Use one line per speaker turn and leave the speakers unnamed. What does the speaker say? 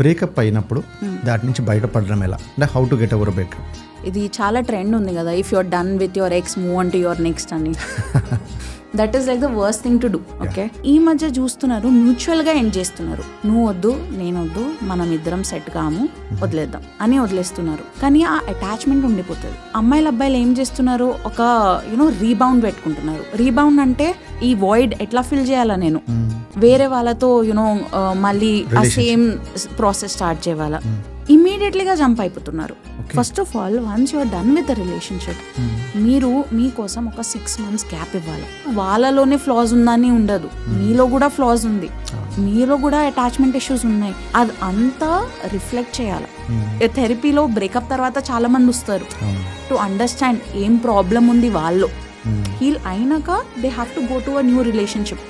Breakup అయినప్పుడు దాటి నుంచి బయటపడడం ఎలా, అంటే how to get over breakup?
ఇది చాలా ట్రెండ్ ఉంది కదా, if you're done with your ex move on to your next అని. That is like the worst thing to do. Okay, ఈ మధ్య చూస్తున్నారు మ్యూచువల్గా ఎండ్ చేస్తున్నారు. నువ్వు వద్దు నేను వద్దు, మనం ఇద్దరం సెట్ కాము, వదిలేద్దాం అని వదిలేస్తున్నారు. కానీ ఆ అటాచ్మెంట్ ఉండిపోతుంది. అమ్మాయిలు అబ్బాయిలు ఏం చేస్తున్నారు, ఒక రీబౌండ్ పెట్టుకుంటున్నారు. రీబౌండ్ అంటే ఈ వాయిడ్ ఎట్లా ఫిల్ చేయాలా, నేను వేరే వాళ్ళతో మళ్ళీ ఆ సేమ్ ప్రాసెస్ స్టార్ట్ చేయాలా, ఇమ్మీడియట్లీగా జంప్ అయిపోతున్నారు. First of all, once you're done with the relationship, మీరు మీకోసం ఒక 6 months గ్యాప్ ఇవ్వాలి. వాళ్ళలోనే ఫ్లాస్ ఉందని ఉండదు, మీలో కూడా ఫ్లాస్ ఉంది, మీలో కూడా అటాచ్మెంట్ ఇష్యూస్ ఉన్నాయి. అది అంతా రిఫ్లెక్ట్ చేయాలి. థెరపీలో బ్రేకప్ తర్వాత చాలా మంది వస్తారు టు అండర్స్టాండ్ ఏం ప్రాబ్లం ఉంది వాళ్ళు. హీల్ అయినాక they have to go to a new relationship.